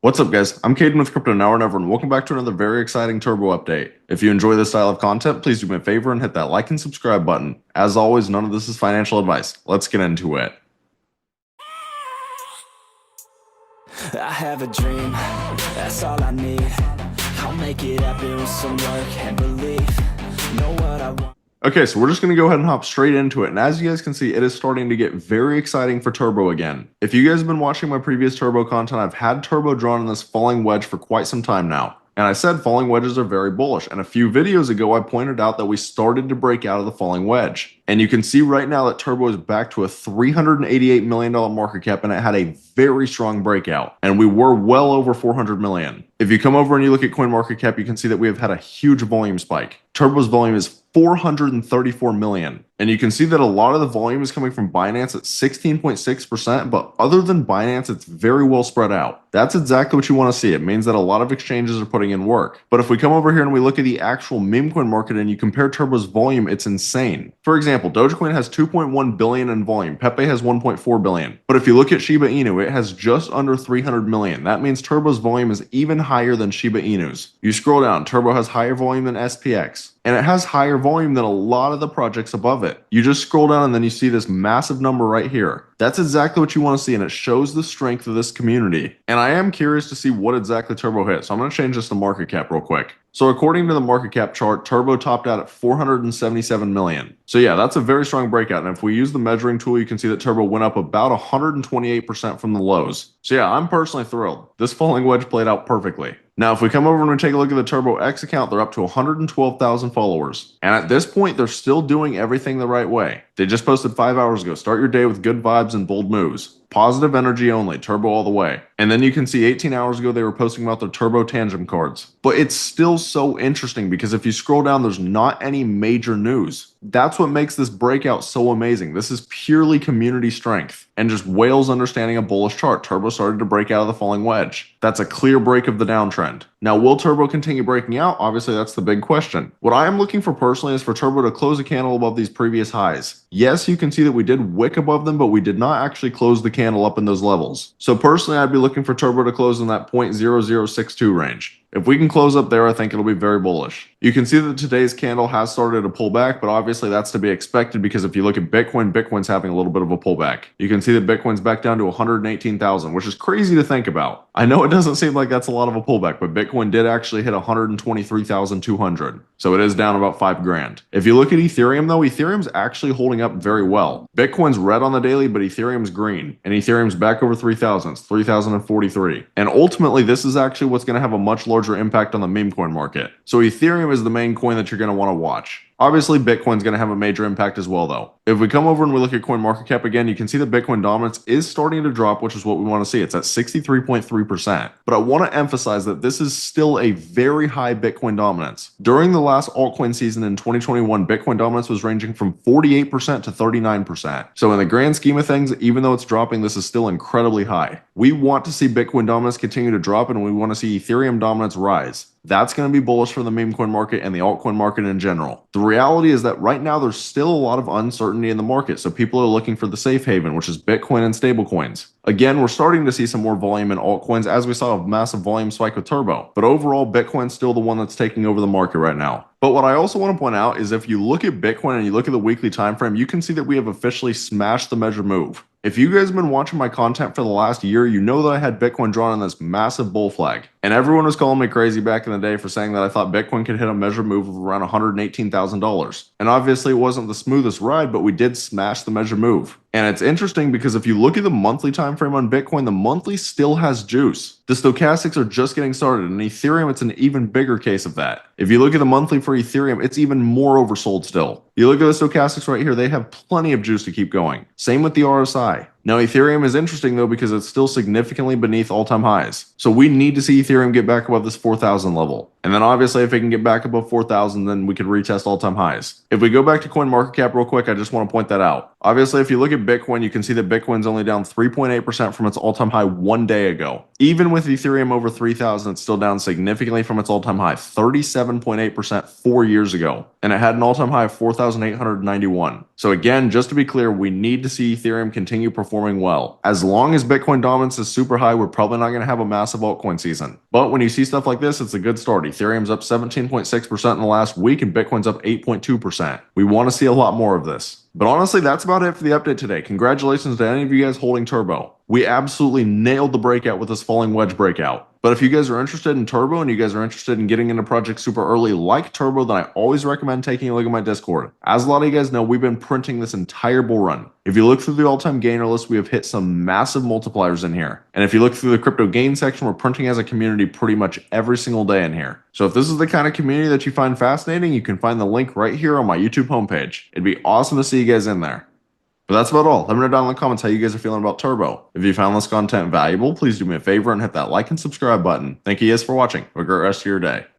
What's up, guys? I'm Caden with Crypto Now or Never, and welcome back to another very exciting Turbo update. If you enjoy this style of content, please do me a favor and hit that like and subscribe button. As always, none of this is financial advice. Let's get into it. I have a dream, that's all I need. I'll make it happen with some work and belief. Know what I want. Okay, so we're just going to go ahead and hop straight into it. And as you guys can see, it is starting to get very exciting for Turbo again. If you guys have been watching my previous Turbo content, I've had Turbo drawn in this falling wedge for quite some time now. And I said falling wedges are very bullish. And a few videos ago, I pointed out that we started to break out of the falling wedge. And you can see right now that Turbo is back to a $388 million market cap, and it had a very strong breakout. And we were well over 400 million. If you come over and you look at CoinMarketCap, you can see that we have had a huge volume spike. Turbo's volume is 434 million. And you can see that a lot of the volume is coming from Binance at 16.6%, but other than Binance, it's very well spread out. That's exactly what you want to see. It means that a lot of exchanges are putting in work. But if we come over here and we look at the actual meme coin market and you compare Turbo's volume, it's insane. For example, Dogecoin has 2.1 billion in volume. Pepe has 1.4 billion. But if you look at Shiba Inu, it has just under 300 million. That means Turbo's volume is even higher than Shiba Inu's. You scroll down, Turbo has higher volume than SPX. And it has higher volume than a lot of the projects above it. You just scroll down and then you see this massive number right here. That's exactly what you want to see, and it shows the strength of this community. And I am curious to see what exactly Turbo hit. So I'm going to change this to market cap real quick. So according to the market cap chart, Turbo topped out at 477 million. So yeah, that's a very strong breakout. And if we use the measuring tool, you can see that Turbo went up about 128% from the lows. So yeah, I'm personally thrilled. This falling wedge played out perfectly. Now, if we come over and we take a look at the Turbo X account, they're up to 112,000 followers. And at this point, they're still doing everything the right way. They just posted 5 hours ago. Start your day with good vibes and bold moves. Positive energy only, Turbo all the way. And then you can see 18 hours ago, they were posting about their Turbo Tangem cards. But it's still so interesting because if you scroll down, there's not any major news. That's what makes this breakout so amazing. This is purely community strength and just whales understanding a bullish chart. Turbo started to break out of the falling wedge. That's a clear break of the downtrend. Now, will Turbo continue breaking out? Obviously, that's the big question. What I am looking for personally is for Turbo to close a candle above these previous highs. Yes, you can see that we did wick above them, but we did not actually close the candle up in those levels. So personally, I'd be looking for Turbo to close in that 0.0062 range. If we can close up there, I think it'll be very bullish. You can see that today's candle has started to pull back, but obviously that's to be expected because if you look at Bitcoin, Bitcoin's having a little bit of a pullback. You can see that Bitcoin's back down to 118,000, which is crazy to think about. I know it doesn't seem like that's a lot of a pullback, but Bitcoin did actually hit 123,200. So it is down about 5 grand. If you look at Ethereum though, Ethereum's actually holding up very well. Bitcoin's red on the daily, but Ethereum's green. And Ethereum's back over 3,000. It's 3,043. And ultimately, this is actually what's going to have a much larger impact on the meme coin market. So Ethereum is the main coin that you're going to want to watch. Obviously, Bitcoin's going to have a major impact as well, though. If we come over and we look at CoinMarketCap again, you can see that Bitcoin dominance is starting to drop, which is what we want to see. It's at 63.3%. But I want to emphasize that this is still a very high Bitcoin dominance. During the last altcoin season in 2021, Bitcoin dominance was ranging from 48% to 39%. So in the grand scheme of things, even though it's dropping, this is still incredibly high. We want to see Bitcoin dominance continue to drop, and we want to see Ethereum dominance rise. That's going to be bullish for the meme coin market and the altcoin market in general. The reality is that right now there's still a lot of uncertainty in the market, so people are looking for the safe haven, which is Bitcoin and stablecoins. Again, we're starting to see some more volume in altcoins as we saw a massive volume spike with Turbo, but overall Bitcoin's still the one that's taking over the market right now. But what I also want to point out is if you look at Bitcoin and you look at the weekly time frame, you can see that we have officially smashed the measure move. If you guys have been watching my content for the last year, you know that I had Bitcoin drawn on this massive bull flag. And everyone was calling me crazy back in the day for saying that I thought Bitcoin could hit a measure move of around $118,000. And obviously it wasn't the smoothest ride, but we did smash the measure move. And it's interesting because if you look at the monthly time frame on Bitcoin, the monthly still has juice. The stochastics are just getting started, and Ethereum, it's an even bigger case of that. If you look at the monthly for Ethereum, it's even more oversold still. You look at the stochastics right here, they have plenty of juice to keep going. Same with the RSI. Now, Ethereum is interesting though because it's still significantly beneath all-time highs. So we need to see Ethereum get back above this 4,000 level. And then obviously if it can get back above 4,000, then we could retest all-time highs. If we go back to CoinMarketCap real quick, I just want to point that out. Obviously, if you look at Bitcoin, you can see that Bitcoin's only down 3.8% from its all-time high one day ago. Even with Ethereum over 3,000, it's still down significantly from its all-time high, 37.8% 4 years ago. And it had an all-time high of 4,891. So again, just to be clear, we need to see Ethereum continue performing well. As long as Bitcoin dominance is super high, we're probably not going to have a massive altcoin season. But when you see stuff like this, it's a good start. Ethereum's up 17.6% in the last week and Bitcoin's up 8.2%. We want to see a lot more of this. But honestly, that's about it for the update today. Congratulations to any of you guys holding Turbo. We absolutely nailed the breakout with this falling wedge breakout. But if you guys are interested in Turbo and you guys are interested in getting into projects super early like Turbo, then I always recommend taking a look at my Discord. As a lot of you guys know, we've been printing this entire bull run. If you look through the all-time gainer list, we have hit some massive multipliers in here. And if you look through the crypto gain section, we're printing as a community pretty much every single day in here. So if this is the kind of community that you find fascinating, you can find the link right here on my YouTube homepage. It'd be awesome to see you guys in there. But that's about all. Let me know down in the comments how you guys are feeling about Turbo. If you found this content valuable, please do me a favor and hit that like and subscribe button. Thank you guys for watching. Have a great rest of your day.